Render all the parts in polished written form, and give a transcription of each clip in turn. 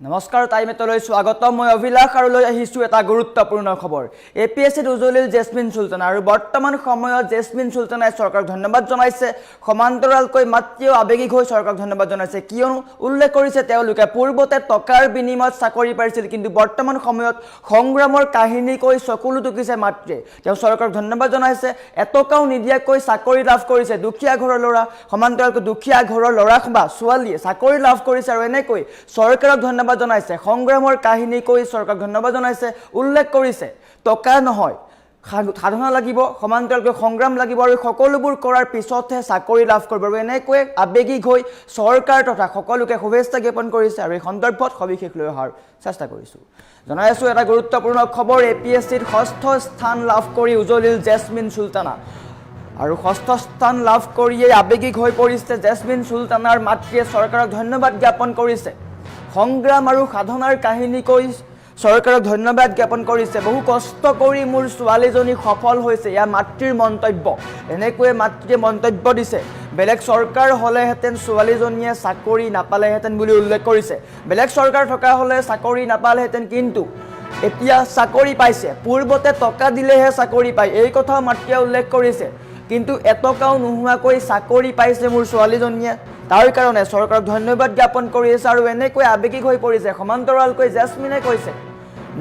নমস্কাৰ টাইমেটলৈ স্বাগতম মই অভিলাষ আৰু লৈ আহিছো এটা গুৰুত্বপূৰ্ণ খবৰ এপিএছচিত উজলিল জেছমিন সুলতানা আৰু বৰ্তমান সময়ত জেছমিন সুলতানাই চৰকাৰক ধন্যবাদ জনাইছে সমান্তৰালকৈ মাতৃও আবেগিক হৈ চৰকাৰক ধন্যবাদ জনাইছে কিয়নো উল্লেখ কৰিছে তেওঁলোকে পূৰ্বতে টকাৰ বিনিময়ত চাকৰি পাইছিল কিন্তু বৰ্তমান সময়ত সংগ্ৰামৰ কাহিনী কৈ চকুলো টুকিছে মাতৃয়ে তেওঁ চৰকাৰক ধন্যবাদ জনাইছে এটকাও নিদিয়াকৈ চাকৰি লাভ কৰিছে দুখীয়া ঘৰৰ ল'ৰা সমান্তৰালকৈ দুখীয়া ঘৰৰ ল'ৰা বা ছোৱালীয়ে চাকৰি লাভ কৰিছে আৰু এনেকৈ চৰকাৰক ধন্যবাদ জনাইছে সংগ্ৰামৰ কাহিনী কৈ চৰকাৰক ধন্যবাদ জনাইছে উল্লেখ কৰিছে টকা নহয় সাধনা লাগিব সমান্তৰালকৈ সংগ্ৰাম লাগিব আৰু সকলোবোৰ কৰাৰ পিছতহে চাকৰি লাভ কৰিব আৰু এনেকৈ আবেগিক হৈ চৰকাৰ তথা সকলোকে শুভেচ্ছা জ্ঞাপন কৰিছে আৰু এই সন্দৰ্ভত সবিশেষ লৈ অহাৰ চেষ্টা কৰিছোঁ জনাই আছোঁ এটা গুৰুত্বপূৰ্ণ খবৰ এপিএছচিত ষষ্ঠ স্থান লাভ কৰি উজলিল জেছমিন সুলতানা আৰু ষষ্ঠ স্থান লাভ কৰিয়েই আবেগিক হৈ পৰিছে জেছমিন সুলতানাৰ মাতৃয়ে চৰকাৰক ধন্যবাদ জ্ঞাপন কৰিছে সংগ্ৰাম আৰু সাধনাৰ কাহিনী কৈ চৰকাৰক ধন্যবাদ জ্ঞাপন কৰিছে বহু কষ্ট কৰি মোৰ ছোৱালীজনী সফল হৈছে ইয়াৰ মাতৃৰ মন্তব্য এনেকৈয়ে মাতৃয়ে মন্তব্য দিছে বেলেগ চৰকাৰ হ'লেহেঁতেন ছোৱালীজনীয়ে চাকৰি নাপালেহেঁতেন বুলি উল্লেখ কৰিছে বেলেগ চৰকাৰ থকা হ'লে চাকৰি নাপালেহেঁতেন কিন্তু এতিয়া চাকৰি পাইছে পূৰ্বতে টকা দিলেহে চাকৰি পায় এই কথা মাতৃয়ে উল্লেখ কৰিছে কিন্তু এটকাও নোহোৱাকৈ চাকৰি পাইছে মোৰ ছোৱালীজনীয়ে তাৰ কাৰণে চৰকাৰক ধন্যবাদ জ্ঞাপন কৰিছে আৰু এনেকৈ আবেগিক হৈ পৰিছে সমান্তৰালকৈ জেছমিনে কৈছে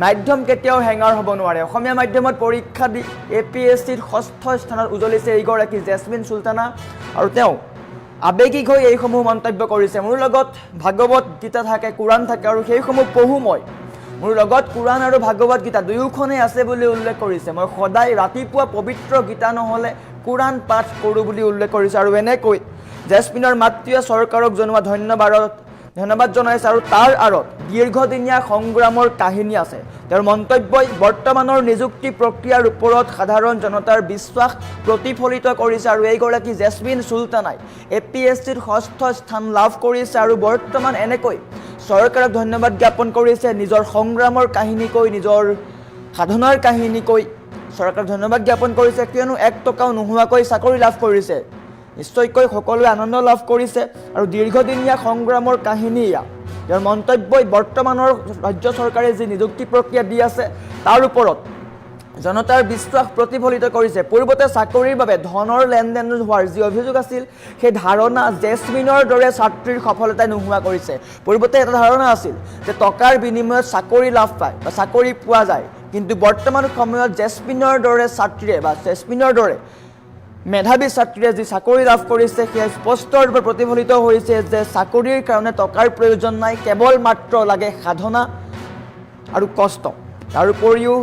মাধ্যম কেতিয়াও হেঙাৰ হ'ব নোৱাৰে অসমীয়া মাধ্যমত পৰীক্ষা দি এপিএছচিত ষষ্ঠ স্থানত উজলিছে এইগৰাকী জেছমিন সুলতানা আৰু তেওঁ আবেগিক হৈ এইসমূহ মন্তব্য কৰিছে মোৰ লগত ভাগৱত গীতা থাকে কোৰাণ থাকে আৰু সেইসমূহ পঢ়ো মই মোৰ লগত কোৰাণ আৰু ভাগৱত গীতা দুয়োখনেই আছে বুলি উল্লেখ কৰিছে মই সদায় ৰাতিপুৱা পবিত্ৰ গীতা নহ'লে কোৰাণ পাঠ কৰোঁ বুলি উল্লেখ কৰিছে আৰু এনেকৈ জেছমিনৰ মাতৃয়ে চৰকাৰক জনোৱা ধন্যবাদ জনাইছে আৰু তাৰ আঁৰত দীৰ্ঘদিনীয়া সংগ্ৰামৰ কাহিনী আছে তেওঁৰ মন্তব্যই বৰ্তমানৰ নিযুক্তি প্ৰক্ৰিয়াৰ ওপৰত সাধাৰণ জনতাৰ বিশ্বাস প্ৰতিফলিত কৰিছে আৰু এইগৰাকী জেছমিন সুলতানাই এপিএছচিত ষষ্ঠ স্থান লাভ কৰিছে আৰু বৰ্তমান এনেকৈ চৰকাৰক ধন্যবাদ জ্ঞাপন কৰিছে নিজৰ সংগ্ৰামৰ কাহিনী কৈ নিজৰ সাধনাৰ কাহিনী কৈ চৰকাৰক ধন্যবাদ জ্ঞাপন কৰিছে কিয়নো এক টকাও নোহোৱাকৈ চাকৰি লাভ কৰিছে নিশ্চয়কৈ সকলোৱে আনন্দ লাভ কৰিছে আৰু দীৰ্ঘদিনীয়া সংগ্ৰামৰ কাহিনী এয়া তেওঁৰ মন্তব্যই বৰ্তমানৰ ৰাজ্য চৰকাৰে যি নিযুক্তি প্ৰক্ৰিয়া দি আছে তাৰ ওপৰত জনতাৰ বিশ্বাস প্ৰতিফলিত কৰিছে পূৰ্বতে চাকৰিৰ বাবে ধনৰ লেনদেন হোৱাৰ যি অভিযোগ আছিল সেই ধাৰণা জেছমিনৰ দৰে ছাত্ৰীৰ সফলতাই নোহোৱা কৰিছে পূৰ্বতে এটা ধাৰণা আছিল যে টকাৰ বিনিময়ত চাকৰি লাভ পায় বা চাকৰি পোৱা যায় কিন্তু বৰ্তমান সময়ত জেছমিনৰ দৰে ছাত্ৰীয়ে বা জেছমিনৰ দৰে মেধাৱী ছাত্ৰীয়ে যি চাকৰি লাভ কৰিছে সেয়া স্পষ্টৰূপে প্ৰতিফলিত হৈছে যে চাকৰিৰ কাৰণে টকাৰ প্ৰয়োজন নাই কেৱল মাত্ৰ লাগে সাধনা আৰু কষ্ট তাৰ উপৰিও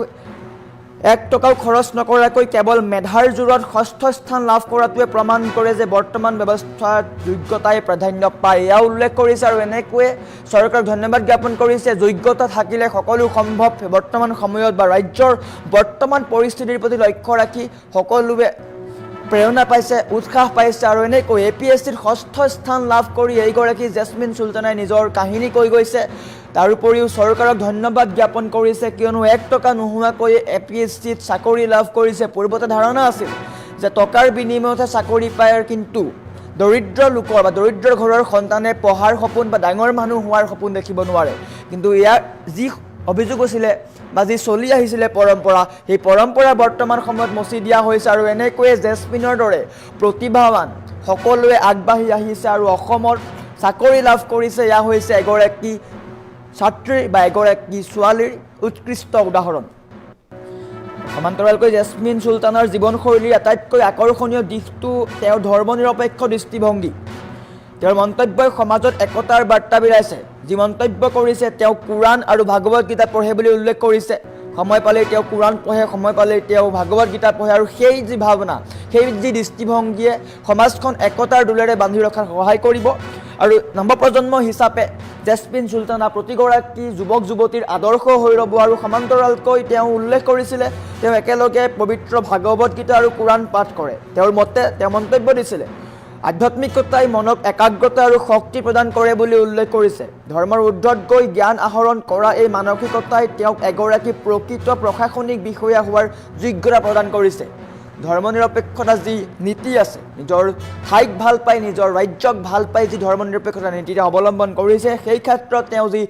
এক টকাও খৰচ নকৰাকৈ কেৱল মেধাৰ জোৰত ষষ্ঠ স্থান লাভ কৰাটোৱে প্ৰমাণ কৰে যে বৰ্তমান ব্যৱস্থাত যোগ্যতাই প্ৰাধান্য পায় এয়া উল্লেখ কৰিছে আৰু এনেকৈয়ে চৰকাৰক ধন্যবাদ জ্ঞাপন কৰিছে যোগ্যতা থাকিলে সকলো সম্ভৱ বৰ্তমান সময়ত বা ৰাজ্যৰ বৰ্তমান পৰিস্থিতিৰ প্ৰতি লক্ষ্য ৰাখি সকলোৱে প্ৰেৰণা পাইছে উৎসাহ পাইছে আৰু এনেকৈ এপিএছচিত ষষ্ঠ স্থান লাভ কৰি এইগৰাকী জেছমিন সুলতানাই নিজৰ কাহিনী কৈ গৈছে তাৰ উপৰিও চৰকাৰক ধন্যবাদ জ্ঞাপন কৰিছে কিয়নো এক টকা নোহোৱাকৈ এপিএছচিত চাকৰি লাভ কৰিছে পূৰ্বতে ধাৰণা আছিল যে টকাৰ বিনিময়তহে চাকৰি পায় কিন্তু দৰিদ্ৰ লোকৰ বা দৰিদ্ৰ ঘৰৰ সন্তানে পঢ়াৰ সপোন বা ডাঙৰ মানুহ হোৱাৰ সপোন দেখিব নোৱাৰে কিন্তু ইয়াৰ যি অভিযোগ আছিলে বা যি চলি আহিছিলে পৰম্পৰা সেই পৰম্পৰা বৰ্তমান সময়ত মচি দিয়া হৈছে আৰু এনেকৈয়ে জেছমিনৰ দৰে প্ৰতিভাৱান সকলোৱে আগবাঢ়ি আহিছে আৰু অসমৰ চাকৰি লাভ কৰিছে এয়া হৈছে এগৰাকী ছাত্ৰী বা এগৰাকী ছোৱালীৰ উৎকৃষ্ট উদাহৰণ সমান্তৰালকৈ জেছমিন সুলতানাৰ জীৱনশৈলীৰ আটাইতকৈ আকৰ্ষণীয় দিশটো তেওঁৰ ধৰ্মনিৰপেক্ষ দৃষ্টিভংগী তেওঁৰ মন্তব্যই সমাজত একতাৰ বাৰ্তা বিলাইছে যি মন্তব্য কৰিছে তেওঁ কোৰাণ আৰু ভাগৱত গীতা পঢ়ে বুলি উল্লেখ কৰিছে সময় পালেই তেওঁ কোৰাণ পঢ়ে সময় পালেই তেওঁ ভাগৱত গীতা পঢ়ে আৰু সেই যি ভাৱনা সেই যি দৃষ্টিভংগীয়ে সমাজখন একতাৰ দোলেৰে বান্ধি ৰখাত সহায় কৰিব আৰু নৱপ্ৰজন্ম হিচাপে জেছমিন সুলতানা প্ৰতিগৰাকী যুৱক যুৱতীৰ আদৰ্শ হৈ ৰ'ব আৰু সমান্তৰালকৈ তেওঁ উল্লেখ কৰিছিলে তেওঁ একেলগে পবিত্ৰ ভাগৱত গীতা আৰু কোৰাণ পাঠ কৰে তেওঁৰ মতে তেওঁ মন্তব্য দিছিলে আধ্যাত্মিকতাই মনক একাগ্ৰতা আৰু শক্তি প্ৰদান কৰে বুলি উল্লেখ কৰিছে ধৰ্মৰ ঊৰ্ধত গৈ জ্ঞান আহৰণ কৰা এই মানসিকতাই তেওঁক এগৰাকী প্ৰকৃত প্ৰশাসনিক বিষয়া হোৱাৰ যোগ্যতা প্ৰদান কৰিছে ধৰ্মনিৰপেক্ষতা যি নীতি আছে নিজৰ ঠাইক ভাল পাই নিজৰ ৰাজ্যক ভাল পাই যি ধৰ্মনিৰপেক্ষতা নীতিৰে অৱলম্বন কৰিছে সেই ক্ষেত্ৰত তেওঁ যি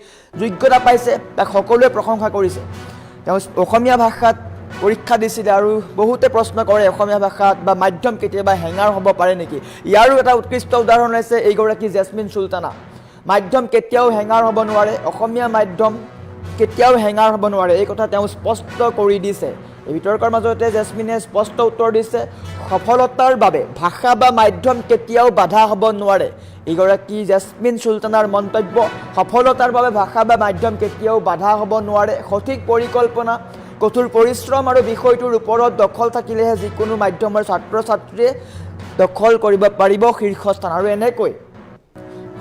যোগ্যতা পাইছে তাক সকলোৱে প্ৰশংসা কৰিছে তেওঁ অসমীয়া ভাষাত পৰীক্ষা দিছিলে আৰু বহুতে প্ৰশ্ন কৰে অসমীয়া ভাষাত বা মাধ্যম কেতিয়াবা হেঙাৰ হ'ব পাৰে নেকি ইয়াৰো এটা উৎকৃষ্ট উদাহৰণ হৈছে এইগৰাকী জেছমিন চুলতানা মাধ্যম কেতিয়াও হেঙাৰ হ'ব নোৱাৰে অসমীয়া মাধ্যম কেতিয়াও হেঙাৰ হ'ব নোৱাৰে এই কথা তেওঁ স্পষ্ট কৰি দিছে এই বিতৰ্কৰ মাজতে জেছমিনে স্পষ্ট উত্তৰ দিছে সফলতাৰ বাবে ভাষা বা মাধ্যম কেতিয়াও বাধা হ'ব নোৱাৰে এইগৰাকী জেছমিন চুলতানাৰ মন্তব্য সফলতাৰ বাবে ভাষা বা মাধ্যম কেতিয়াও বাধা হ'ব নোৱাৰে সঠিক পৰিকল্পনা কঠোৰ পৰিশ্ৰম আৰু বিষয়টোৰ ওপৰত দখল থাকিলেহে যিকোনো মাধ্যমৰ ছাত্ৰ ছাত্ৰীয়ে দখল কৰিব পাৰিব শীৰ্ষস্থান আৰু এনেকৈ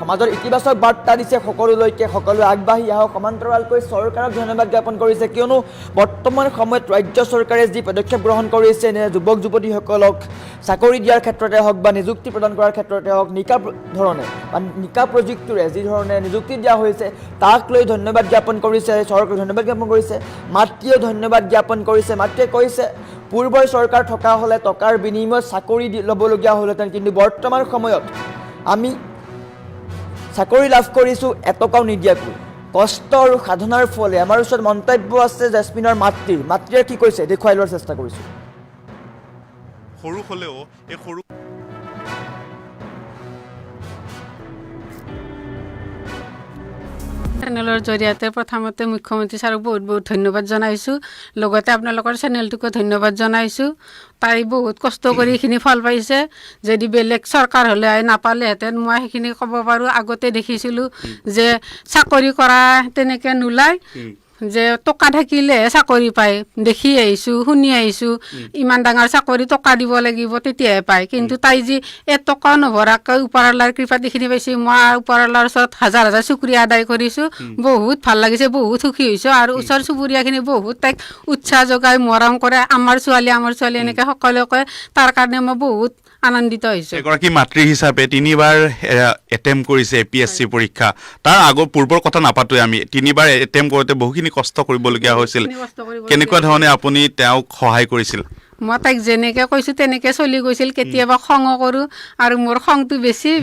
সমাজৰ ইতিবাচক বাৰ্তা দিছে সকলোলৈকে সকলোৱে আগবাঢ়ি আহক সমান্তৰালকৈ চৰকাৰক ধন্যবাদ জ্ঞাপন কৰিছে কিয়নো বৰ্তমান সময়ত ৰাজ্য চৰকাৰে যি পদক্ষেপ গ্ৰহণ কৰিছে যুৱক যুৱতীসকলক চাকৰি দিয়াৰ ক্ষেত্ৰতে হওক বা নিযুক্তি প্ৰদান কৰাৰ ক্ষেত্ৰতে হওক নিকা ধৰণে বা নিকা প্ৰযুক্তিৰে যি ধৰণে নিযুক্তি দিয়া হৈছে তাক লৈ ধন্যবাদ জ্ঞাপন কৰিছে চৰকাৰক ধন্যবাদ জ্ঞাপন কৰিছে মাতৃয়েও ধন্যবাদ জ্ঞাপন কৰিছে মাতৃয়ে কৈছে পূৰ্বৰ চৰকাৰ থকা হ'লে টকাৰ বিনিময়ত চাকৰি ল'বলগীয়া হ'লহেঁতেন কিন্তু বৰ্তমান সময়ত আমি চাকৰি লাভ কৰিছোঁ এটকাও নিদিয়াকৈ কষ্ট আৰু সাধনাৰ ফলে আমাৰ ওচৰত মন্তব্য আছে জেছমিনৰ মাতৃয়ে কি কৈছে দেখুৱাই লোৱাৰ চেষ্টা কৰিছোঁ সৰু হ'লেও এই সৰু চেনেলৰ জৰিয়তে প্ৰথমতে মুখ্যমন্ত্ৰী ছাৰক বহুত বহুত ধন্যবাদ জনাইছোঁ লগতে আপোনালোকৰ চেনেলটোকো ধন্যবাদ জনাইছোঁ তাই বহুত কষ্ট কৰি এইখিনি ফল পাইছে যদি বেলেগ চৰকাৰ হ'লে নাপালেহেঁতেন মই সেইখিনি ক'ব পাৰোঁ আগতে দেখিছিলোঁ যে চাকৰি কৰা তেনেকৈ নোলায় যে টকা থাকিলেহে চাকৰি পায় দেখি আহিছোঁ শুনি আহিছোঁ ইমান ডাঙৰ চাকৰি টকা দিব লাগিব তেতিয়াহে পায় কিন্তু তাই যি এটকা নভৰাকৈ ওপৰৱালাৰ কৃপাত এইখিনি পাইছে মই ওপৰৱালাৰ ওচৰত হাজাৰ হাজাৰ শুক্ৰিয়া আদায় কৰিছোঁ বহুত ভাল লাগিছে বহুত সুখী হৈছোঁ আৰু ওচৰ চুবুৰীয়াখিনি বহুত তাইক উৎসাহ যোগাই মৰম কৰে আমাৰ ছোৱালী এনেকৈ সকলোৱে কয় তাৰ কাৰণে মই বহুত আনন্দিত হৈছোঁ এগৰাকী মাতৃ হিচাপে 3বাৰ এটেম্প কৰিছে APSC পৰীক্ষা তাৰ আগৰ পূৰ্বৰ কথা নাপাতোৱে আমি 3বাৰ এটেম্প কৰোঁতে বহুখিনি কষ্ট কৰিবলগীয়া হৈছিল কেনেকুৱা ধৰণে আপুনি তেওঁক সহায় কৰিছিল মই তাইক যেনেকৈ কৈছোঁ তেনেকৈ চলি গৈছিল কেতিয়াবা খঙো কৰোঁ আৰু মোৰ খংটো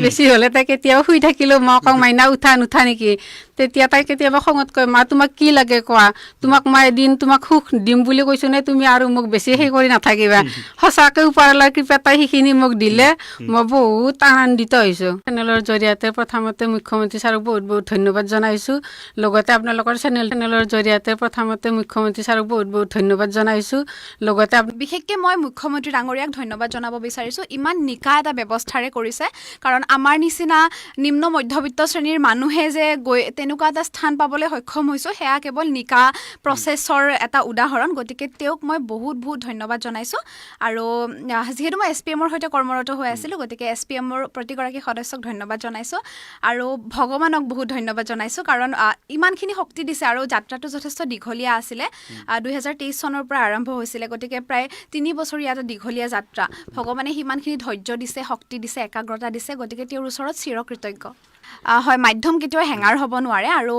বেছি হ'লে তাই কেতিয়াবা শুই থাকিলেও মই কওঁ মাইনা উঠা নুঠা নেকি তেতিয়া তাই কেতিয়াবা খঙত কয় মা তোমাক কি লাগে কোৱা তোমাক মই এদিন তোমাক সুখ দিম বুলি কৈছোঁ নে তুমি আৰু মোক বেছি সেই কৰি নাথাকিবা সঁচাকৈ ওপৰৱালাৰ কৃপাত তাই সেইখিনি মোক দিলে মই বহুত আনন্দিত হৈছোঁ চেনেলৰ জৰিয়তে প্ৰথমতে মুখ্যমন্ত্ৰী ছাৰক বহুত বহুত ধন্যবাদ জনাইছোঁ লগতে আপোনালোকৰ চেনেলৰ জৰিয়তে প্ৰথমতে মুখ্যমন্ত্ৰী ছাৰক বহুত বহুত ধন্যবাদ জনাইছোঁ লগতে বিশেষকৈ মই মুখ্যমন্ত্ৰী ডাঙৰীয়াক ধন্যবাদ জনাব বিচাৰিছোঁ ইমান নিকা এটা ব্যৱস্থাৰে কৰিছে কাৰণ আমাৰ নিচিনা নিম্ন মধ্যবিত্ত শ্ৰেণীৰ মানুহে যে গৈ তেনেকুৱা এটা স্থান পাবলৈ সক্ষম হৈছোঁ সেয়া কেৱল নিকা প্ৰচেছৰ এটা উদাহৰণ গতিকে তেওঁক মই বহুত বহুত ধন্যবাদ জনাইছোঁ আৰু যিহেতু মই SPMৰ সৈতে কৰ্মৰত হৈ আছিলোঁ গতিকে SPMৰ প্ৰতিগৰাকী সদস্যক ধন্যবাদ জনাইছোঁ আৰু ভগৱানক বহুত ধন্যবাদ জনাইছোঁ কাৰণ ইমানখিনি শক্তি দিছে আৰু যাত্ৰাটো যথেষ্ট দীঘলীয়া আছিলে 2023 চনৰ পৰা আৰম্ভ হৈছিলে গতিকে প্ৰায় 3 বছৰীয়া এটা দীঘলীয়া যাত্ৰা ভগৱানে সিমানখিনি ধৈৰ্য দিছে শক্তি দিছে একাগ্ৰতা দিছে গতিকে তেওঁৰ ওচৰত চিৰকৃতজ্ঞ হয় মাধ্যম কেতিয়াও হেঙাৰ হ'ব নোৱাৰে আৰু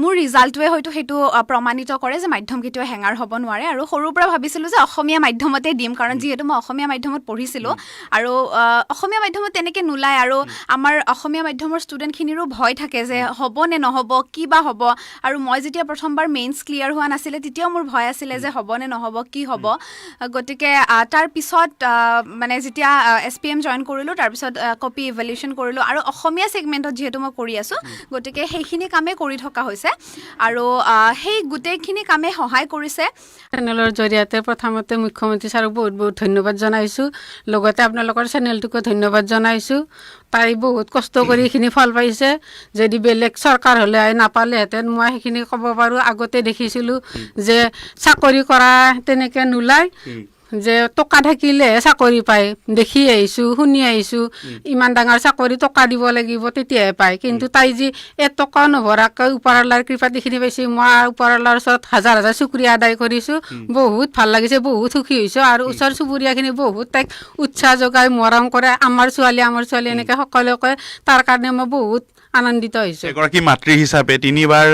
মোৰ ৰিজাল্টটোৱে হয়তো সেইটো প্ৰমাণিত কৰে যে মাধ্যম কেতিয়াও হেঙাৰ হ'ব নোৱাৰে আৰু সৰুৰ পৰা ভাবিছিলোঁ যে অসমীয়া মাধ্যমতে দিম কাৰণ যিহেতু মই অসমীয়া মাধ্যমত পঢ়িছিলোঁ আৰু অসমীয়া মাধ্যমত তেনেকৈ নোলায় আৰু আমাৰ অসমীয়া মাধ্যমৰ ষ্টুডেণ্টখিনিৰো ভয় থাকে যে হ'ব নে নহ'ব কি বা হ'ব আৰু মই যেতিয়া প্ৰথমবাৰ মেইনছ ক্লিয়াৰ হোৱা নাছিলে তেতিয়াও মোৰ ভয় আছিলে যে হ'ব নে নহ'ব কি হ'ব গতিকে তাৰ পিছত মানে যেতিয়া SPM জইন কৰিলোঁ তাৰপিছত কপি ইভেলিউশ্যন কৰিলোঁ আৰু অসমীয়া সেগমেন্টত যেহেতু মই কৰি আছোঁ গতিকে সেইখিনি কামে কৰি থকা হৈছে আৰু সেই গোটেইখিনি কামে সহায় কৰিছে চেনেলৰ জৰিয়তে প্ৰথমতে মুখ্যমন্ত্ৰী ছাৰক বহুত বহুত ধন্যবাদ জনাইছোঁ লগতে আপোনালোকৰ চেনেলটোকো ধন্যবাদ জনাইছোঁ তাই বহুত কষ্ট কৰি এইখিনি ফল পাইছে যদি বেলেগ চৰকাৰ হ'লে নাপালেহেঁতেন মই সেইখিনি ক'ব পাৰোঁ আগতে দেখিছিলোঁ যে চাকৰি কৰা তেনেকৈ নোলায় যে টকা থাকিলেহে চাকৰি পায় দেখি আহিছোঁ শুনি আহিছোঁ ইমান ডাঙৰ চাকৰি টকা দিব লাগিব তেতিয়াহে পায় কিন্তু তাই যি এটকা নভৰাকৈ ওপৰৱালাৰ কৃপাত এইখিনি পাইছে মই ওপৰৱালাৰ ওচৰত হাজাৰ হাজাৰ শুক্ৰিয়া আদায় কৰিছোঁ বহুত ভাল লাগিছে বহুত সুখী হৈছোঁ আৰু ওচৰ চুবুৰীয়াখিনি বহুত তাইক উৎসাহ যোগাই মৰম কৰে আমাৰ ছোৱালী এনেকৈ সকলোৱে কয় তাৰ কাৰণে মই বহুত আনন্দিত হৈছোঁ এগৰাকী মাতৃ হিচাপে 3বাৰ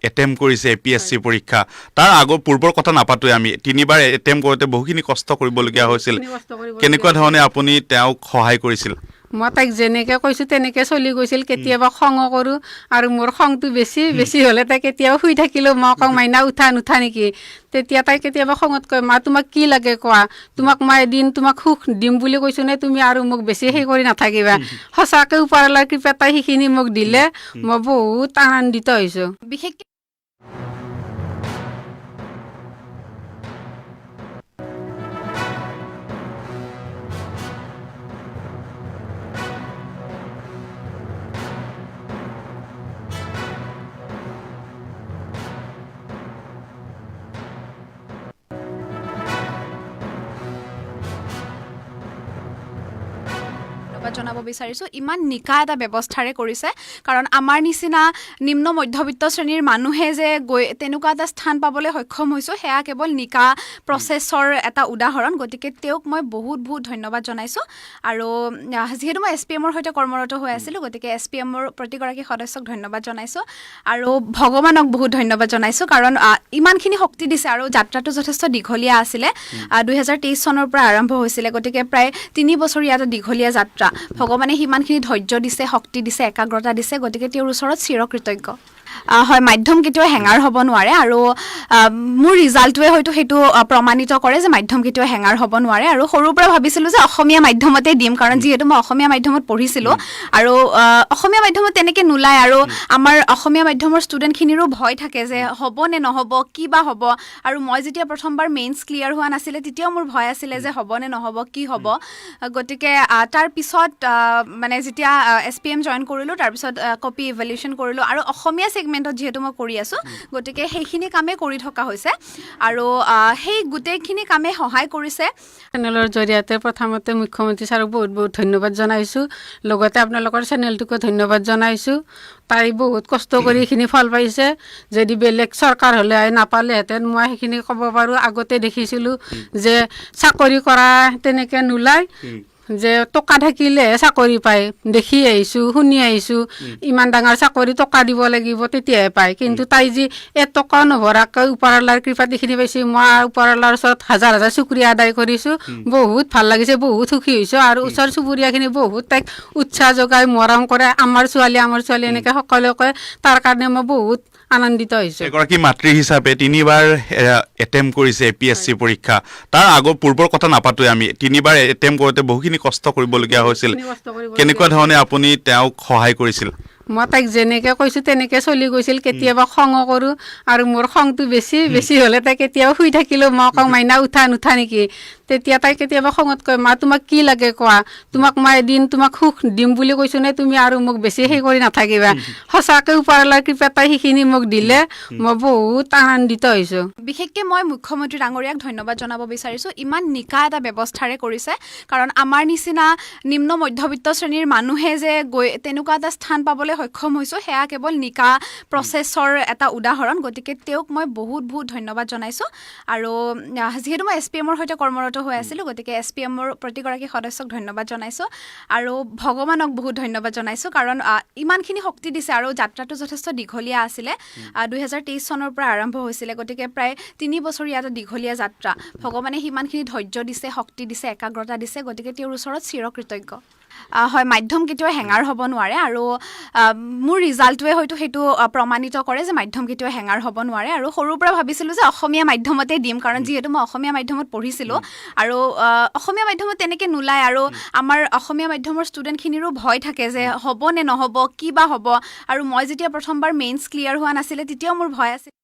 এটেম্প কৰিছে APSC পৰীক্ষা তাৰ আগৰ পূৰ্বৰ কথা নাপাতোৱে আমি 3বাৰ এটেম্প কৰোঁতে বহুখিনি বহুখিনি কষ্ট কৰিবলগীয়া হৈছিল কষ্ট কৰিবলগীয়া কেনেকুৱা ধৰণে আপুনি তেওঁক সহায় কৰিছিল মই তাইক যেনেকৈ কৈছোঁ তেনেকৈ চলি গৈছিল কেতিয়াবা খঙো কৰোঁ আৰু মোৰ খংটো বেছি হ'লে তাই কেতিয়াবা শুই থাকিলেও মই কওঁ মাইনা উঠা নুঠা নেকি তেতিয়া তাই কেতিয়াবা খঙত কয় মা তোমাক কি লাগে কোৱা তোমাক মই এদিন তোমাক সুখ দিম বুলি কৈছোঁ নে তুমি আৰু মোক বেছি সেই কৰি নাথাকিবা সঁচাকৈ ওপৰৱালাৰ কৃপাত তাই সেইখিনি মোক দিলে মই বহুত আনন্দিত হৈছোঁ বিশেষকৈ জনাব বিচাৰিছোঁ ইমান নিকা এটা ব্যৱস্থাৰে কৰিছে কাৰণ আমাৰ নিচিনা নিম্ন মধ্যবিত্ত শ্ৰেণীৰ মানুহে যে গৈ তেনেকুৱা এটা স্থান পাবলৈ সক্ষম হৈছোঁ সেয়া কেৱল নিকা প্ৰচেছৰ এটা উদাহৰণ গতিকে তেওঁক মই বহুত ধন্যবাদ জনাইছোঁ আৰু যিহেতু মই SPMৰ সৈতে কৰ্মৰত হৈ আছিলোঁ গতিকে SPMৰ প্ৰতিগৰাকী সদস্যক ধন্যবাদ জনাইছোঁ আৰু ভগৱানক বহুত ধন্যবাদ জনাইছোঁ কাৰণ ইমানখিনি শক্তি দিছে আৰু যাত্ৰাটো যথেষ্ট দীঘলীয়া আছিলে 2023 চনৰ পৰা আৰম্ভ হৈছিলে গতিকে প্ৰায় 3 বছৰীয়া এটা দীঘলীয়া যাত্ৰা ভগৱানে সিমানখিনি ধৈৰ্য দিছে শক্তি দিছে একাগ্ৰতা দিছে গতিকে তেওঁৰ ওচৰত চিৰকৃতজ্ঞ হয় মাধ্যম কেতিয়াও হেঙাৰ হ'ব নোৱাৰে আৰু মোৰ ৰিজাল্টটোৱে হয়তো সেইটো প্ৰমাণিত কৰে যে মাধ্যম কেতিয়াও হেঙাৰ হ'ব নোৱাৰে আৰু সৰুৰ পৰা ভাবিছিলোঁ যে অসমীয়া মাধ্যমতে দিম কাৰণ যিহেতু মই অসমীয়া মাধ্যমত পঢ়িছিলোঁ আৰু অসমীয়া মাধ্যমত তেনেকৈ নোলায় আৰু আমাৰ অসমীয়া মাধ্যমৰ ষ্টুডেণ্টখিনিৰো ভয় থাকে যে হ'ব নে নহ'ব কি বা হ'ব আৰু মই যেতিয়া প্ৰথমবাৰ মেইনছ ক্লিয়াৰ হোৱা নাছিলে তেতিয়াও মোৰ ভয় আছিলে যে হ'ব নে নহ'ব কি হ'ব গতিকে তাৰ পিছত মানে যেতিয়া SPM জইন কৰিলোঁ তাৰপিছত কপি ইভেলিউশ্যন কৰিলোঁ আৰু অসমীয়া ছেগমেণ্টত যিহেতু মই কৰি আছোঁ গতিকে সেইখিনি কামেই কৰি থকা হৈছে আৰু সেই গোটেইখিনি কামে সহায় কৰিছে চেনেলৰ জৰিয়তে প্ৰথমতে মুখ্যমন্ত্ৰী ছাৰক বহুত ধন্যবাদ জনাইছোঁ লগতে আপোনালোকৰ চেনেলটোকো ধন্যবাদ জনাইছোঁ তাই বহুত কষ্ট কৰি এইখিনি ফল পাইছে যদি বেলেগ চৰকাৰ হ'লে নাপালেহেঁতেন মই সেইখিনি ক'ব পাৰোঁ আগতে দেখিছিলোঁ যে চাকৰি কৰা তেনেকৈ নোলায় যে টকা থাকিলেহে চাকৰি পায় দেখি আহিছোঁ শুনি আহিছোঁ ইমান ডাঙৰ চাকৰি টকা দিব লাগিব তেতিয়াহে পায় কিন্তু তাই যি টকা নভৰাকৈ ওপৰৱালাৰ কৃপাত এইখিনি পাইছে মই ওপৰৱালাৰ ওচৰত হাজাৰ শুক্ৰিয়া আদায় কৰিছোঁ বহুত ভাল লাগিছে বহুত সুখী হৈছোঁ আৰু ওচৰ চুবুৰীয়াখিনি বহুত তাইক উৎসাহ যোগাই মৰম কৰে আমাৰ ছোৱালী এনেকৈ সকলোৱে কয় তাৰ কাৰণে মই বহুত আনন্দিত হৈছোঁ এগৰাকী মাতৃ হিচাপে 3বাৰ এটেম্প কৰিছে APSC পৰীক্ষা তাৰ পূৰ্বৰ কথা নাপাতোৱে আমি 3বাৰ এটেম্প কৰোঁতে বহুখিনি কষ্ট কৰিবলগীয়া হৈছিল কেনেকুৱা ধৰণে আপুনি তেওঁক সহায় কৰিছিল মই তাইক যেনেকৈ কৈছোঁ তেনেকৈ চলি গৈছিল কেতিয়াবা খঙো কৰোঁ আৰু মোৰ খংটো বেছি হ'লে তাই কেতিয়াবা শুই থাকিলেও মই কওঁ মাইনা উঠা নুঠা নেকি তেতিয়া তাই কেতিয়াবা খঙত কয় মা তোমাক কি লাগে কোৱা তোমাক মই এদিন তোমাক সুখ দিম বুলি কৈছোঁ নে তুমি আৰু মোক বেছি সেই কৰি নাথাকিবা সঁচাকৈ ওপৰৱালাৰ কৃপাত তাই সেইখিনি মোক দিলে মই বহুত আনন্দিত হৈছোঁ বিশেষকৈ মই মুখ্যমন্ত্ৰী ডাঙৰীয়াক ধন্যবাদ জনাব বিচাৰিছোঁ ইমান নিকা এটা ব্যৱস্থাৰে কৰিছে কাৰণ আমাৰ নিচিনা নিম্ন মধ্যবিত্ত শ্ৰেণীৰ মানুহে যে গৈ তেনেকুৱা এটা স্থান পাবলৈ সক্ষম হৈছোঁ সেয়া কেৱল নিকা প্ৰচেছৰ এটা উদাহৰণ গতিকে তেওঁক মই বহুত ধন্যবাদ জনাইছোঁ আৰু যিহেতু মই SPMৰ সৈতে কৰ্মৰত হৈ আছিলোঁ গতিকে SPMৰ প্ৰতিগৰাকী সদস্যক ধন্যবাদ জনাইছোঁ আৰু ভগৱানক বহুত ধন্যবাদ জনাইছোঁ কাৰণ ইমানখিনি শক্তি দিছে আৰু যাত্ৰাটো যথেষ্ট দীঘলীয়া আছিলে 2023 চনৰ পৰা আৰম্ভ হৈছিলে গতিকে প্ৰায় 3 বছৰীয়া এটা দীঘলীয়া যাত্ৰা ভগৱানে সিমানখিনি ধৈৰ্য দিছে শক্তি দিছে একাগ্ৰতা দিছে গতিকে তেওঁৰ ওচৰত চিৰকৃতজ্ঞ হয় মাধ্যম কেতিয়াও হেঙাৰ হ'ব নোৱাৰে আৰু মোৰ ৰিজাল্টটোৱে হয়তো সেইটো প্ৰমাণিত কৰে যে মাধ্যম কেতিয়াও হেঙাৰ হ'ব নোৱাৰে আৰু সৰুৰ পৰা ভাবিছিলোঁ যে অসমীয়া মাধ্যমতে দিম কাৰণ যিহেতু মই অসমীয়া মাধ্যমত পঢ়িছিলোঁ আৰু অসমীয়া মাধ্যমত তেনেকৈ নোলায় আৰু আমাৰ অসমীয়া মাধ্যমৰ ষ্টুডেণ্টখিনিৰো ভয় থাকে যে হ'ব নে নহ'ব কি বা হ'ব আৰু মই যেতিয়া প্ৰথমবাৰ মেইনছ ক্লিয়াৰ হোৱা নাছিলে তেতিয়াও মোৰ ভয় আছিল